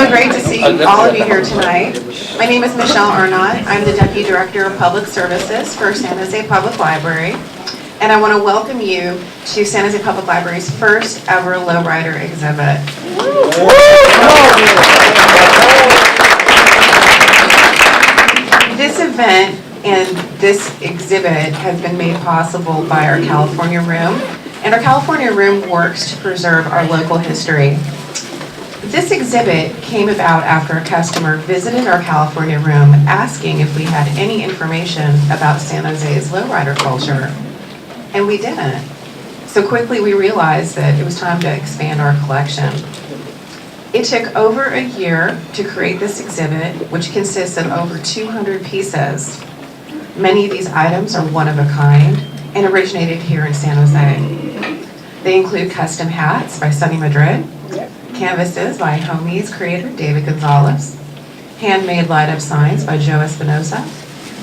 so great to see all of you here tonight. My name is Michelle Arnott. I'm the Deputy Director of Public Services for San Jose Public Library. And I want to welcome you to San Jose Public Library's first ever Lowrider exhibit. This event and this exhibit has been made possible by our California Room. And our California Room works to preserve our local history. This exhibit came about after a customer visited our California Room asking if we had any information about San Jose's lowrider culture. And we didn't. So quickly we realized that it was time to expand our collection. It took over a year to create this exhibit, which consists of over 200 pieces. Many of these items are one of a kind and originated here in San Jose. They include custom hats by Sonny Madrid, canvases by Homies creator David Gonzalez, handmade light-up signs by Joe Espinosa,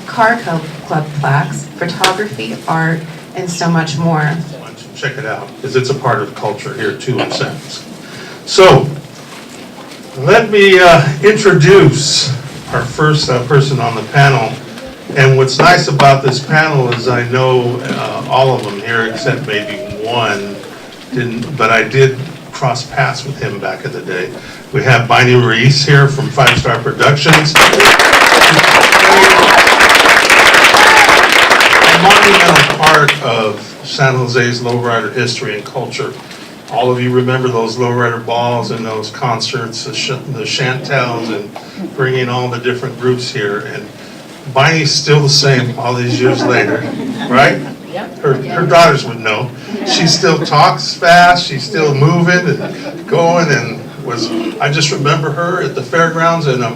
car club plaques, photography, art, and so much more. Why don't you check it out, because it's a part of culture here too, in a sense. So, let me introduce our first person on the panel. And what's nice about this panel is I know all of them here except maybe one didn't, but I did cross paths with him back in the day. We have Biney Ruiz here from 5 Star Productions. A monumental part of San Jose's lowrider history and culture. All of you remember those lowrider balls and those concerts, the chantels, and bringing all the different groups here. And Biney's still the same all these years later, right? Her daughters would know. She still talks fast, she's still moving and going, and I just remember her at the fairgrounds and a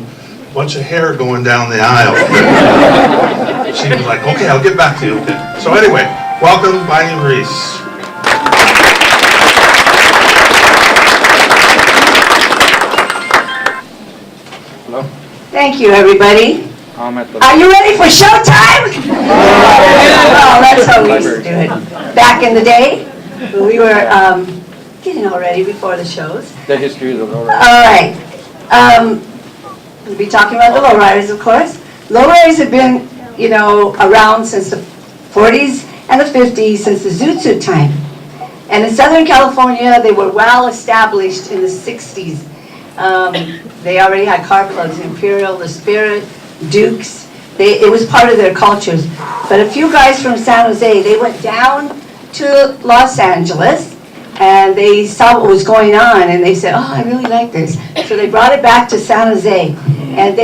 bunch of hair going down the aisle. She was like, okay, I'll get back to you. Okay. So anyway, welcome Biney Ruiz. Hello. Thank you, everybody. Are you ready for showtime? Oh, that's how we used to do it. Back in the day, we were getting all ready before the shows. The history of the lowrider. All right. We'll be talking about the lowriders, of course. Lowriders have been, around since the 40s and the 50s, since the Zoot Suit time. And in Southern California, they were well established in the 60s. They already had car clubs, Imperial, The Spirit, Dukes. It was part of their cultures. But a few guys from San Jose, they went down to Los Angeles and they saw what was going on and they said, oh, I really like this. So they brought it back to San Jose. And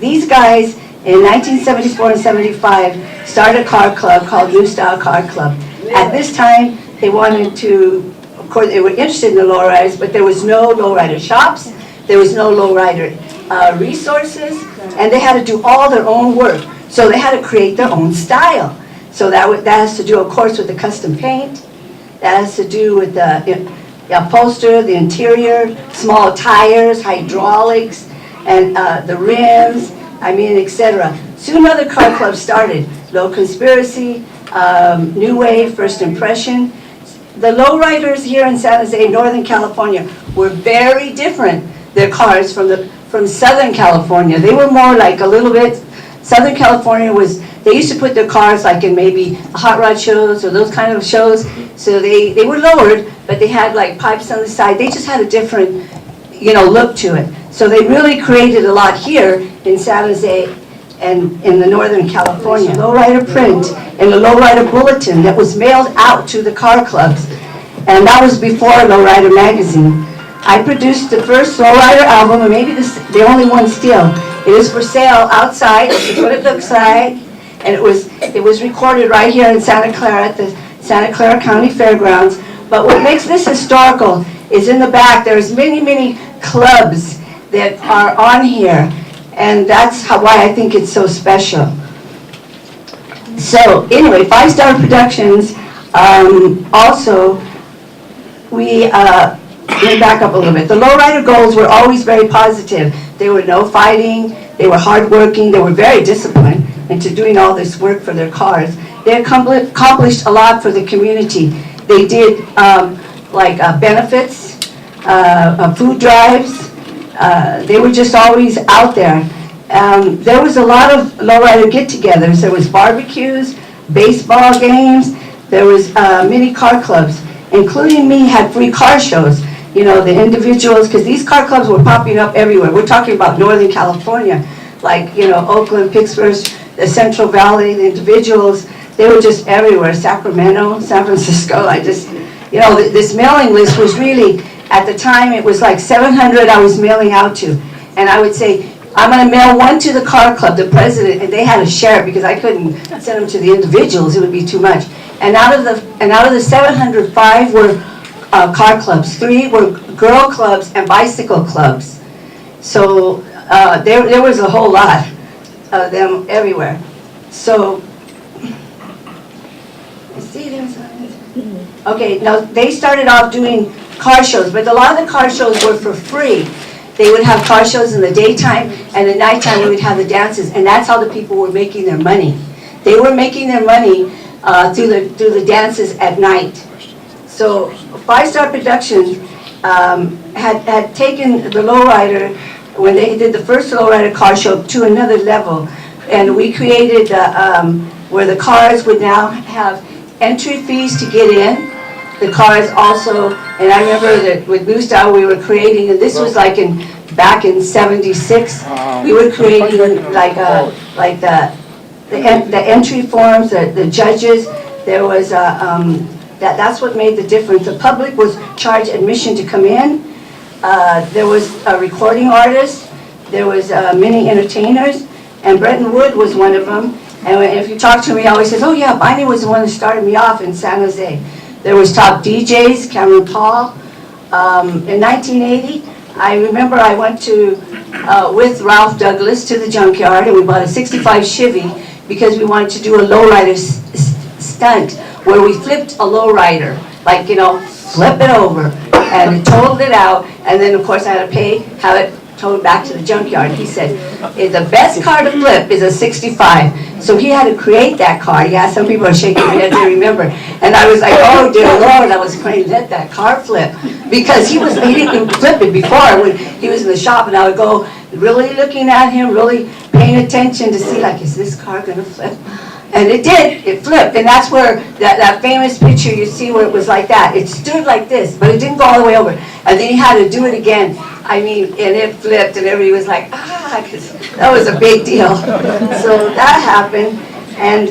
these guys in 1974 and 75 started a car club called New Style Car Club. At this time, they wanted to, of course, they were interested in the lowriders, but there was no lowrider shops, there was no lowrider resources, and they had to do all their own work. So they had to create their own style. So that has to do, of course, with the custom paint. That has to do with the upholstery, the interior, small tires, hydraulics, and the rims, etc. Soon other car clubs started. Low Conspiracy, New Wave, First Impression. The lowriders here in San Jose, Northern California, were very different. Their cars from Southern California. They were more like a little bit, Southern California was, they used to put their cars like in maybe hot rod shows or those kind of shows. So they were lowered, but they had like pipes on the side. They just had a different, look to it. So they really created a lot here in San Jose and in the Northern California. Lowrider print and the Lowrider bulletin that was mailed out to the car clubs. And that was before Lowrider magazine. I produced the first Lowrider album, and maybe the only one still. It is for sale outside. This is what it looks like. And it was recorded right here in Santa Clara at the Santa Clara County Fairgrounds. But what makes this historical is in the back, there's many, many clubs that are on here. And that's why I think it's so special. So anyway, 5 Star Productions, also, let me back up a little bit. The lowrider goals were always very positive. They were no fighting, they were hardworking, they were very disciplined into doing all this work for their cars. They accomplished a lot for the community. They did benefits, food drives, they were just always out there. There was a lot of lowrider get-togethers. There was barbecues, baseball games. There was many car clubs, including me, had free car shows. You know, the individuals, because these car clubs were popping up everywhere. We're talking about Northern California, like, you know, Oakland, Pittsburgh, the Central Valley, the individuals, they were just everywhere. Sacramento, San Francisco, you know, this mailing list was really, at the time, it was like 700 I was mailing out to. And I would say, I'm gonna mail one to the car club, the president, and they had to share it because I couldn't send them to the individuals, it would be too much. And out of the 700, 5 were car clubs, 3 were girl clubs and bicycle clubs. So there was a whole lot of them everywhere. So, see them? Okay, now they started off doing car shows, but a lot of the car shows were for free. They would have car shows in the daytime, and at nighttime we would have the dances, and that's how the people were making their money. They were making their money through the dances at night. So Five Star Productions had taken the lowrider, when they did the first lowrider car show, to another level. And we created where the cars would now have entry fees to get in. The cars also, and I remember that with New Style we were creating, and this was like back in '76, we were creating like the entry forms, the judges. There was that's what made the difference. The public was charged admission to come in. There was a recording artist. There was many entertainers, and Bretton Wood was one of them. And if you talk to me, he always says, "Oh yeah, Biney was the one that started me off in San Jose." There was top DJs, Cameron Paul. In 1980, I remember I went to with Ralph Douglas to the junkyard, and we bought a '65 Chevy because we wanted to do a lowrider stunt where we flipped a lowrider, like, you know, flip it over, and totaled it out, and then of course I had to have it towed back to the junkyard. He said, the best car to flip is a '65. So he had to create that car. Yeah, some people are shaking their heads, they remember. And I was like, oh dear Lord, I was praying, let that car flip. Because he didn't flip it before when he was in the shop, and I would go really looking at him, really paying attention to see, like, is this car gonna flip? And it did, it flipped, and that's where that famous picture you see where it was like that. It stood like this, but it didn't go all the way over. And then he had to do it again. I mean, and it flipped, and everybody was like, ah, 'cause that was a big deal. So that happened, and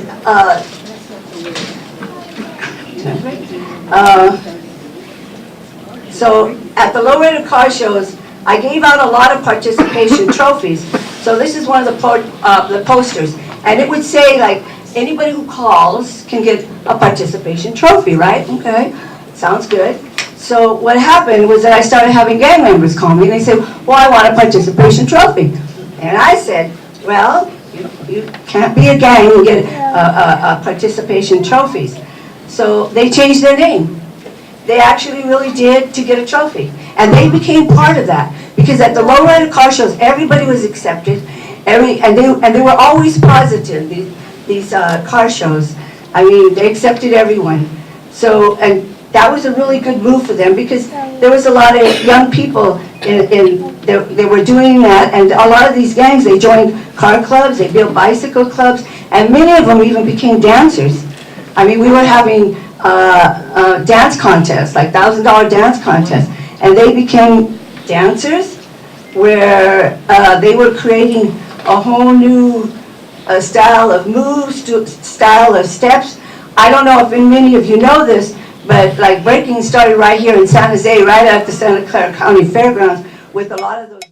so at the lowrider car shows, I gave out a lot of participation trophies. So this is one of the posters, and it would say, like, anybody who calls can get a participation trophy, right? Okay, sounds good. So what happened was that I started having gang members call me, and they said, well, I want a participation trophy. And I said, well, you can't be a gang and get a participation trophies. So they changed their name. They actually really did to get a trophy. And they became part of that. Because at the lowrider car shows, everybody was accepted. And they were always positive, these car shows. I mean, they accepted everyone. So, and that was a really good move for them, because there was a lot of young people they were doing that, and a lot of these gangs, they joined car clubs, they built bicycle clubs, and many of them even became dancers. I mean, we were having dance contests, like $1,000 dance contests, and they became dancers, where they were creating a whole new style of moves, style of steps. I don't know if many of you know this, but like breaking started right here in San Jose, right at the Santa Clara County Fairgrounds, with a lot of those